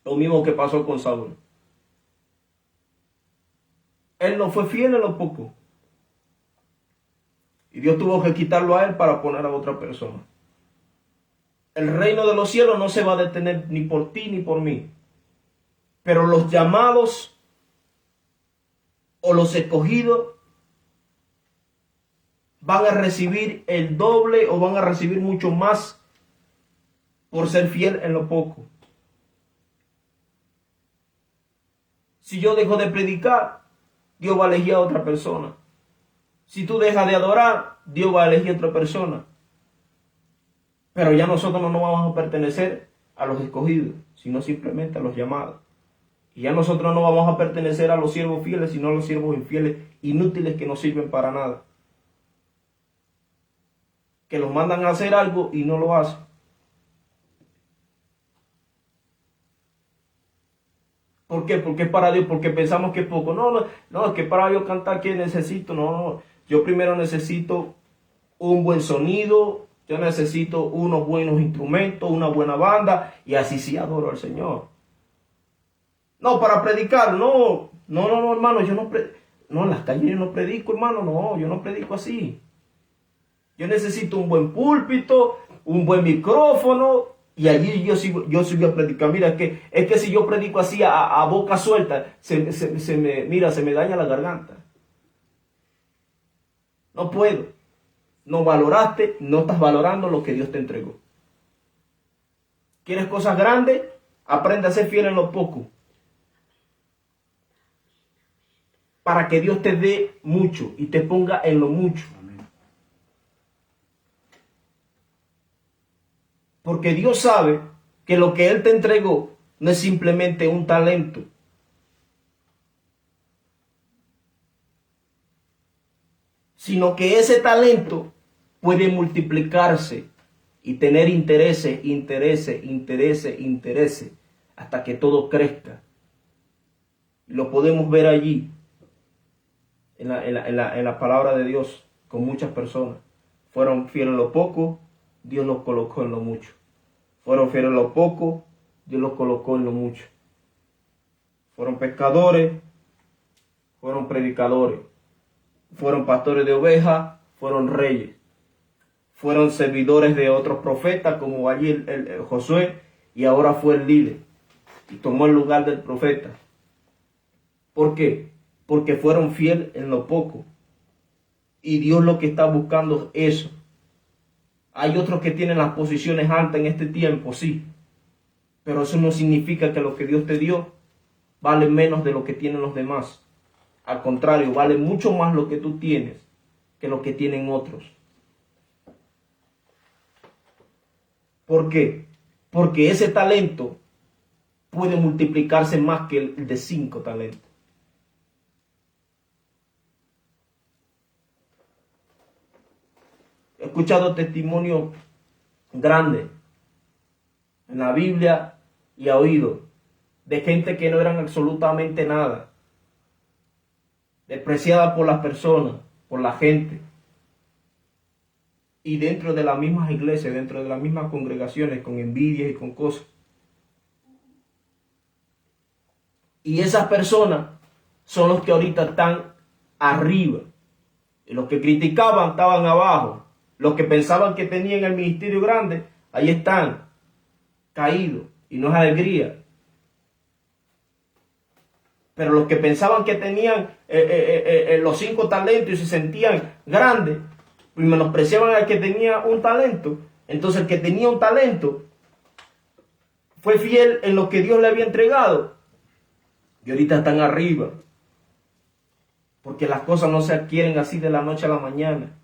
Lo mismo que pasó con Saúl. Él no fue fiel en lo poco. Y Dios tuvo que quitarlo a él para poner a otra persona. El reino de los cielos no se va a detener ni por ti ni por mí. Pero los llamados o los escogidos van a recibir el doble o van a recibir mucho más por ser fiel en lo poco. Si yo dejo de predicar, Dios va a elegir a otra persona. Si tú dejas de adorar, Dios va a elegir a otra persona. Pero ya nosotros no nos vamos a pertenecer a los escogidos, sino simplemente a los llamados. Y ya nosotros no vamos a pertenecer a los siervos fieles, sino a los siervos infieles, inútiles que no sirven para nada. Que los mandan a hacer algo y no lo hacen. ¿Por qué? Porque es para Dios, porque pensamos que es poco. No, es que para yo cantar que necesito. No. Yo primero necesito un buen sonido, yo necesito unos buenos instrumentos, una buena banda, y así sí adoro al Señor. No, para predicar, no, hermano, yo no, en las calles yo no predico, hermano, no, yo no predico así. Yo necesito un buen púlpito, un buen micrófono, y allí yo sí voy a predicar. Mira, es que si yo predico así a boca suelta, se me daña la garganta. No puedo. No valoraste, no estás valorando lo que Dios te entregó. ¿Quieres cosas grandes? Aprende a ser fiel en lo poco. Para que Dios te dé mucho y te ponga en lo mucho. Porque Dios sabe que lo que Él te entregó no es simplemente un talento. Sino que ese talento puede multiplicarse y tener intereses, hasta que todo crezca. Y lo podemos ver allí, en la palabra de Dios, con muchas personas. Fueron fieles en lo poco, Dios los colocó en lo mucho. Fueron fieles en lo poco, Dios los colocó en lo mucho. Fueron pescadores, fueron predicadores. Fueron pastores de ovejas, fueron reyes. Fueron servidores de otros profetas, como allí el Josué, y ahora fue el líder. Y tomó el lugar del profeta. ¿Por qué? Porque fueron fieles en lo poco. Y Dios lo que está buscando es eso. Hay otros que tienen las posiciones altas en este tiempo, sí. Pero eso no significa que lo que Dios te dio vale menos de lo que tienen los demás. Al contrario, vale mucho más lo que tú tienes que lo que tienen otros. ¿Por qué? Porque ese talento puede multiplicarse más que el de 5 talentos. He escuchado testimonios grandes en la Biblia y he oído de gente que no eran absolutamente nada, despreciada por las personas, por la gente, y dentro de las mismas iglesias, dentro de las mismas congregaciones, con envidias y con cosas. Y esas personas son los que ahorita están arriba, y los que criticaban estaban abajo. Los que pensaban que tenían el ministerio grande, ahí están, caídos, y no es alegría. Pero los que pensaban que tenían los 5 talentos y se sentían grandes, y menospreciaban al que tenía un talento. Entonces el que tenía un talento fue fiel en lo que Dios le había entregado. Y ahorita están arriba. Porque las cosas no se adquieren así de la noche a la mañana.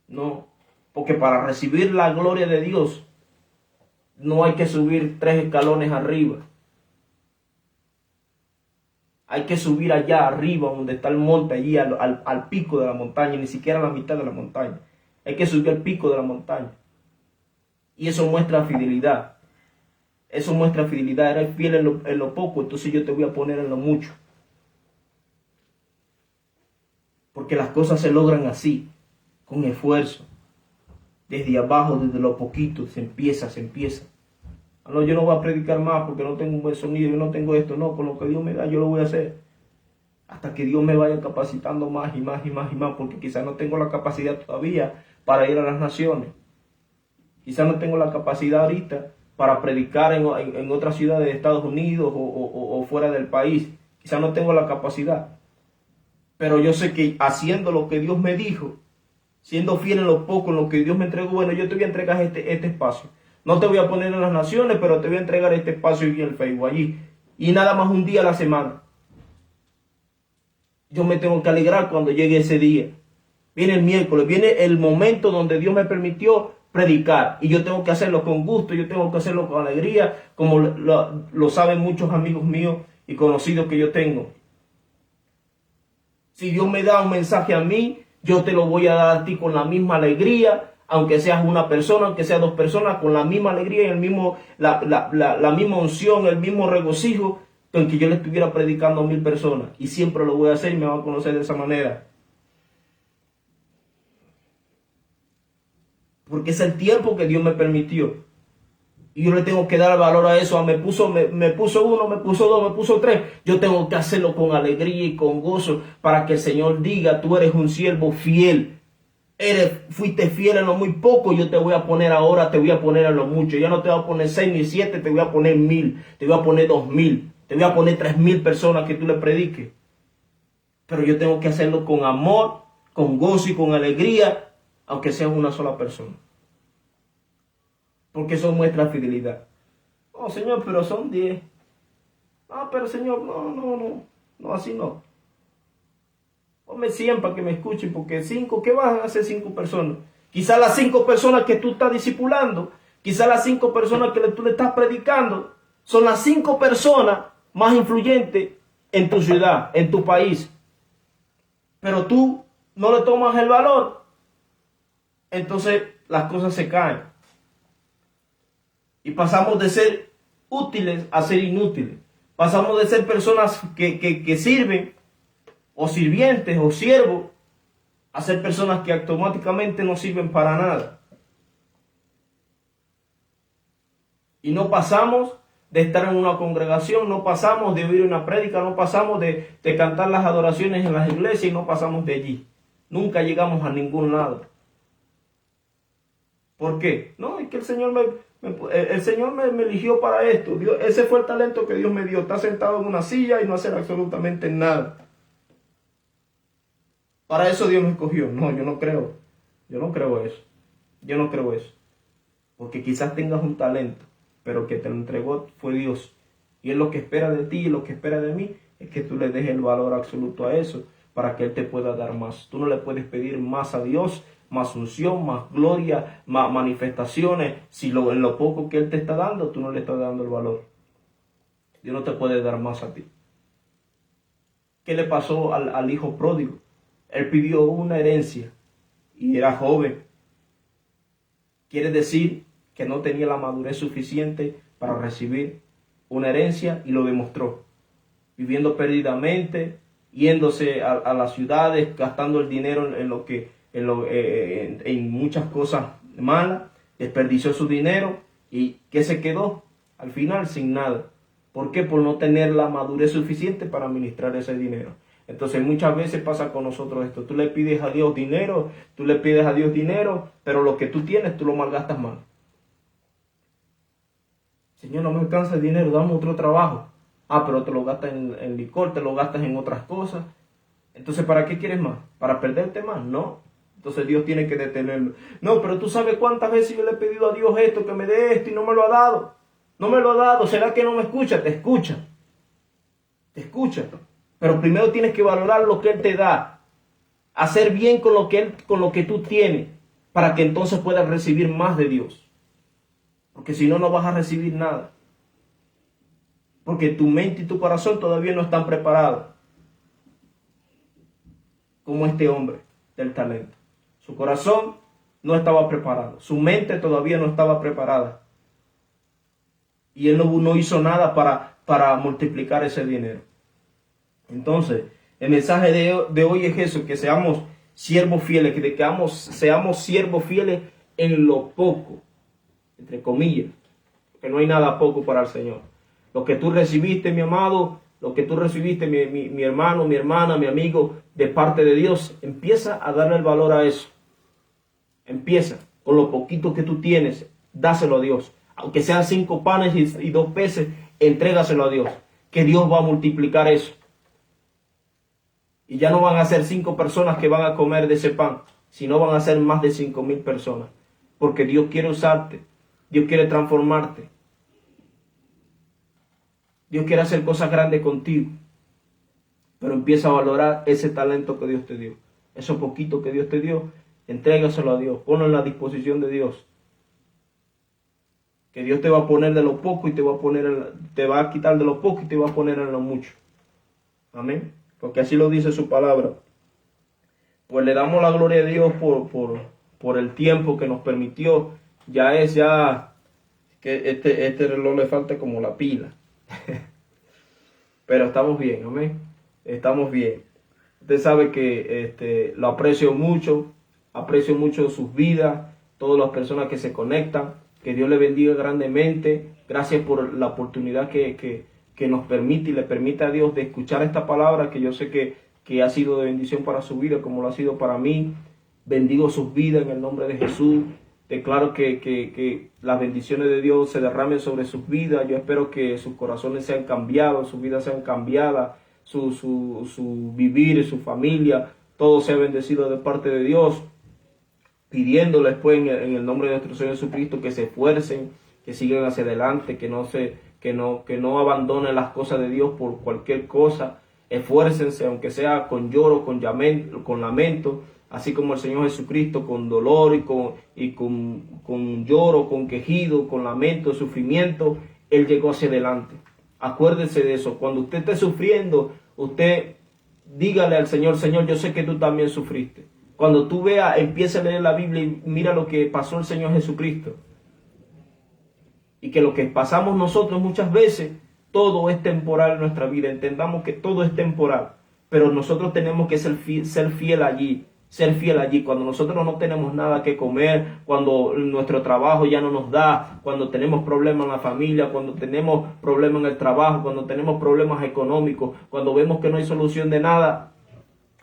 No, porque para recibir la gloria de Dios no hay que subir 3 escalones arriba. Hay que subir allá arriba donde está el monte, allí al pico de la montaña, ni siquiera a la mitad de la montaña. Hay que subir al pico de la montaña. Y eso muestra fidelidad. Eso muestra fidelidad. Eres fiel en lo poco, entonces yo te voy a poner en lo mucho. Porque las cosas se logran así, con esfuerzo. Desde abajo, desde lo poquito, se empieza. No, yo no voy a predicar más porque no tengo un buen sonido, yo no tengo esto. No, con lo que Dios me da, yo lo voy a hacer. Hasta que Dios me vaya capacitando más y más, porque quizás no tengo la capacidad todavía para ir a las naciones. Quizás no tengo la capacidad ahorita para predicar en otras ciudades de Estados Unidos o fuera del país. Quizás no tengo la capacidad. Pero yo sé que haciendo lo que Dios me dijo, siendo fiel en lo poco, en lo que Dios me entregó, bueno, yo te voy a entregar este espacio. No te voy a poner en las naciones, pero te voy a entregar este espacio y el Facebook allí. Y nada más un día a la semana. Yo me tengo que alegrar cuando llegue ese día. Viene el miércoles, viene el momento donde Dios me permitió predicar. Y yo tengo que hacerlo con gusto, yo tengo que hacerlo con alegría, como lo saben muchos amigos míos y conocidos que yo tengo. Si Dios me da un mensaje a mí, yo te lo voy a dar a ti con la misma alegría, aunque seas una persona, aunque seas dos personas, con la misma alegría y la misma unción, el mismo regocijo con que yo le estuviera predicando a 1000 personas. Y siempre lo voy a hacer y me van a conocer de esa manera. Porque es el tiempo que Dios me permitió. Y yo le tengo que dar valor a eso. Me puso 1, me puso 2, me puso 3. Yo tengo que hacerlo con alegría y con gozo para que el Señor diga, tú eres un siervo fiel. Fuiste fiel en lo muy poco, yo te voy a poner ahora, te voy a poner en lo mucho. Ya no te voy a poner 6 ni 7, te voy a poner 1000, te voy a poner 2000, te voy a poner 3000 personas que tú le prediques. Pero yo tengo que hacerlo con amor, con gozo y con alegría, aunque sea una sola persona. Porque eso muestra fidelidad. Oh, Señor, pero son 10. Ah, pero Señor, no, así no. Ponme 100 para que me escuchen, porque 5, ¿qué van a hacer 5 personas? Quizás las 5 personas que tú estás discipulando, quizás las 5 personas que tú le estás predicando, son las 5 personas más influyentes en tu ciudad, en tu país. Pero tú no le tomas el valor, entonces las cosas se caen. Y pasamos de ser útiles a ser inútiles. Pasamos de ser personas que sirven, o sirvientes, o siervos, a ser personas que automáticamente no sirven para nada. Y no pasamos de estar en una congregación, no pasamos de oír una prédica, no pasamos de cantar las adoraciones en las iglesias y no pasamos de allí. Nunca llegamos a ningún lado. ¿Por qué? No, es que el Señor me eligió para esto. Ese fue el talento que Dios me dio. Estar sentado en una silla y no hacer absolutamente nada. Para eso Dios me escogió. No, yo no creo. Yo no creo eso. Yo no creo eso. Porque quizás tengas un talento, pero que te lo entregó fue Dios. Y Él lo que espera de ti y lo que espera de mí es que tú le des el valor absoluto a eso para que Él te pueda dar más. Tú no le puedes pedir más a Dios, más unción, más gloria, más manifestaciones. Si en lo poco que Él te está dando, tú no le estás dando el valor. Dios no te puede dar más a ti. ¿Qué le pasó al hijo pródigo? Él pidió una herencia y era joven. Quiere decir que no tenía la madurez suficiente para recibir una herencia y lo demostró. Viviendo perdidamente, yéndose a las ciudades, gastando el dinero en muchas cosas malas, desperdició su dinero y ¿qué se quedó? Al final sin nada. ¿Por qué? Por no tener la madurez suficiente para administrar ese dinero. Entonces muchas veces pasa con nosotros esto. Tú le pides a Dios dinero, pero lo que tú tienes tú lo malgastas mal. Señor, no me alcanza el dinero, dame otro trabajo. Ah, pero te lo gastas en licor, te lo gastas en otras cosas. Entonces, ¿para qué quieres más? ¿Para perderte más? No. Entonces Dios tiene que detenerlo. No, pero tú sabes cuántas veces yo le he pedido a Dios esto, que me dé esto y no me lo ha dado. No me lo ha dado. ¿Será que no me escucha? Te escucha. Te escucha. Pero primero tienes que valorar lo que Él te da. Hacer bien con lo que tú tienes. Para que entonces puedas recibir más de Dios. Porque si no, no vas a recibir nada. Porque tu mente y tu corazón todavía no están preparados. Como este hombre del talento. Su corazón no estaba preparado. Su mente todavía no estaba preparada. Y él no hizo nada para multiplicar ese dinero. Entonces, el mensaje de hoy es eso, que seamos siervos fieles, que seamos siervos fieles en lo poco, entre comillas, que no hay nada poco para el Señor. Lo que tú recibiste, mi amado, lo que tú recibiste, mi hermano, mi hermana, mi amigo, de parte de Dios, empieza a darle el valor a eso. Empieza con lo poquito que tú tienes, dáselo a Dios. Aunque sean 5 panes y 2 peces, entrégaselo a Dios. Que Dios va a multiplicar eso. Y ya no van a ser 5 personas que van a comer de ese pan, sino van a ser más de 5,000 personas. Porque Dios quiere usarte. Dios quiere transformarte. Dios quiere hacer cosas grandes contigo. Pero empieza a valorar ese talento que Dios te dio. Eso poquito que Dios te dio, entrégaselo a Dios. Ponlo en la disposición de Dios. Que Dios te va a poner de lo poco y te va a quitar de lo poco y te va a poner en lo mucho. Amén. Porque así lo dice su palabra. Pues le damos la gloria a Dios por el tiempo que nos permitió. Ya que este reloj le falta como la pila. Pero estamos bien, amén. Estamos bien. Usted sabe que lo aprecio mucho sus vidas, todas las personas que se conectan. Que Dios le bendiga grandemente. Gracias por la oportunidad que nos permite y le permite a Dios de escuchar esta palabra que yo sé que ha sido de bendición para su vida como lo ha sido para mí. Bendigo sus vidas en el nombre de Jesús. Declaro que las bendiciones de Dios se derramen sobre sus vidas. Yo espero que sus corazones sean cambiados, sus vidas sean cambiadas, su vivir, su familia, todo sea bendecido de parte de Dios. Pidiéndoles pues en el nombre de nuestro Señor Jesucristo que se esfuercen, que sigan hacia adelante, que no abandonen las cosas de Dios por cualquier cosa. Esfuércense, aunque sea con lloro, con lamento, así como el Señor Jesucristo, con dolor y con lloro, con quejido, con lamento, sufrimiento, Él llegó hacia adelante. Acuérdese de eso. Cuando usted esté sufriendo, usted dígale al Señor, Señor, yo sé que tú también sufriste. Cuando tú veas, empieza a leer la Biblia y mira lo que pasó el Señor Jesucristo. Y que lo que pasamos nosotros muchas veces, todo es temporal en nuestra vida. Entendamos que todo es temporal. Pero nosotros tenemos que ser fiel allí. Ser fiel allí. Cuando nosotros no tenemos nada que comer, cuando nuestro trabajo ya no nos da, cuando tenemos problemas en la familia, cuando tenemos problemas en el trabajo, cuando tenemos problemas económicos, cuando vemos que no hay solución de nada,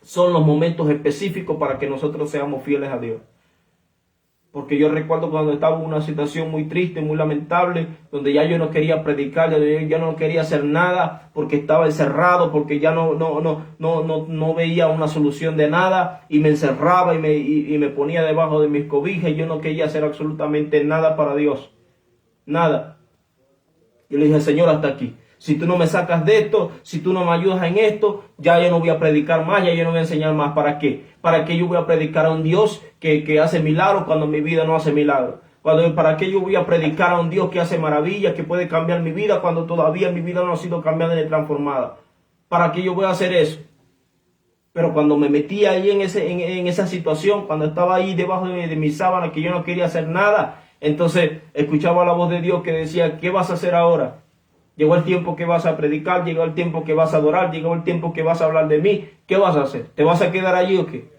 son los momentos específicos para que nosotros seamos fieles a Dios. Porque yo recuerdo cuando estaba en una situación muy triste, muy lamentable, donde ya yo no quería predicar, ya no quería hacer nada, porque estaba encerrado, porque ya no veía una solución de nada, y me encerraba y me ponía debajo de mis cobijas, y yo no quería hacer absolutamente nada para Dios. Nada. Yo le dije, Señor, hasta aquí. Si tú no me sacas de esto, si tú no me ayudas en esto, ya yo no voy a predicar más, ya yo no voy a enseñar más. ¿Para qué? ¿Para qué yo voy a predicar a un Dios que hace milagros cuando mi vida no hace milagros? ¿Para qué yo voy a predicar a un Dios que hace maravillas, que puede cambiar mi vida cuando todavía mi vida no ha sido cambiada ni transformada? ¿Para qué yo voy a hacer eso? Pero cuando me metí ahí en esa situación, cuando estaba ahí debajo de mi sábana, que yo no quería hacer nada, entonces escuchaba la voz de Dios que decía, ¿qué vas a hacer ahora? Llegó el tiempo que vas a predicar, llegó el tiempo que vas a adorar, llegó el tiempo que vas a hablar de mí. ¿Qué vas a hacer? ¿Te vas a quedar allí o qué?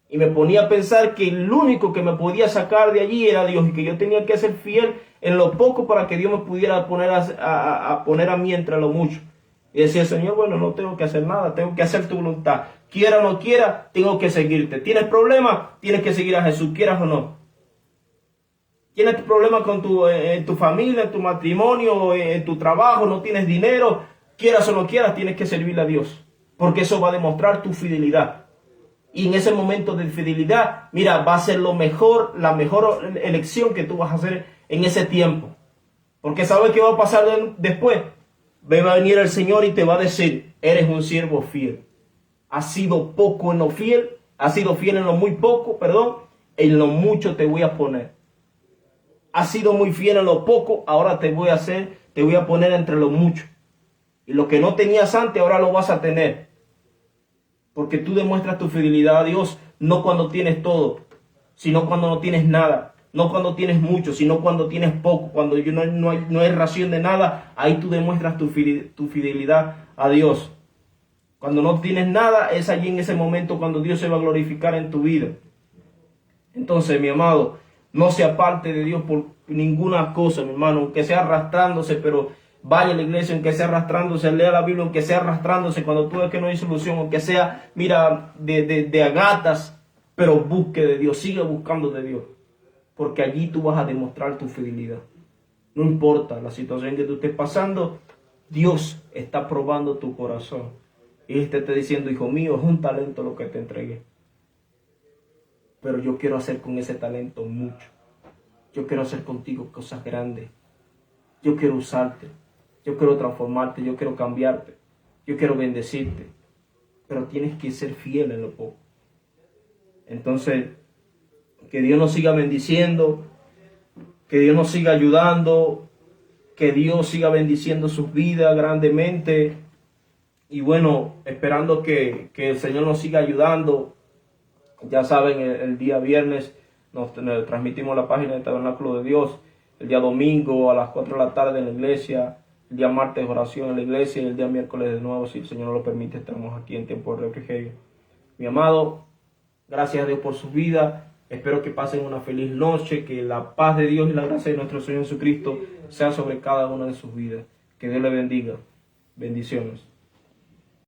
Y me ponía a pensar que el único que me podía sacar de allí era Dios y que yo tenía que ser fiel en lo poco para que Dios me pudiera poner a poner a mí entre lo mucho. Y decía, Señor, bueno, no tengo que hacer nada, tengo que hacer tu voluntad. Quiera o no quiera, tengo que seguirte. ¿Tienes problemas? Tienes que seguir a Jesús, quieras o no. Tienes problemas con tu familia, en tu matrimonio, en tu trabajo, no tienes dinero, quieras o no quieras, tienes que servirle a Dios. Porque eso va a demostrar tu fidelidad. Y en ese momento de fidelidad, mira, va a ser la mejor elección que tú vas a hacer en ese tiempo. Porque ¿sabes qué va a pasar después? Va a venir el Señor y te va a decir, eres un siervo fiel. Has sido poco en lo fiel, has sido fiel en lo muy poco, en lo mucho te voy a poner. Has sido muy fiel en lo poco, ahora te voy a poner entre lo mucho. Y lo que no tenías antes, ahora lo vas a tener. Porque tú demuestras tu fidelidad a Dios, no cuando tienes todo, sino cuando no tienes nada. No cuando tienes mucho, sino cuando tienes poco. Cuando no hay ración de nada, ahí tú demuestras tu fidelidad a Dios. Cuando no tienes nada, es allí en ese momento cuando Dios se va a glorificar en tu vida. Entonces, mi amado, no se aparte de Dios por ninguna cosa, mi hermano, aunque sea arrastrándose, pero vaya a la iglesia, aunque sea arrastrándose, lea la Biblia, aunque sea arrastrándose, cuando tú ves que no hay solución, aunque sea, mira, de agatas, pero busque de Dios, sigue buscando de Dios, porque allí tú vas a demostrar tu fidelidad. No importa la situación que tú estés pasando, Dios está probando tu corazón. Y Él te está diciendo, hijo mío, es un talento lo que te entregué. Pero yo quiero hacer con ese talento mucho. Yo quiero hacer contigo cosas grandes. Yo quiero usarte. Yo quiero transformarte. Yo quiero cambiarte. Yo quiero bendecirte. pero tienes que ser fiel en lo poco. Entonces, que Dios nos siga bendiciendo, que Dios nos siga ayudando, que Dios siga bendiciendo sus vidas grandemente. Y bueno, esperando que el Señor nos siga ayudando. Ya saben, el día viernes nos transmitimos la página del Tabernáculo de Dios. El día domingo a las 4 de la tarde en la iglesia. El día martes oración en la iglesia. Y el día miércoles de nuevo, si el Señor nos lo permite, estaremos aquí en tiempo de refrigerio. Mi amado, gracias a Dios por su vida. Espero que pasen una feliz noche. Que la paz de Dios y la gracia de nuestro Señor Jesucristo sea sobre cada una de sus vidas. Que Dios le bendiga. Bendiciones.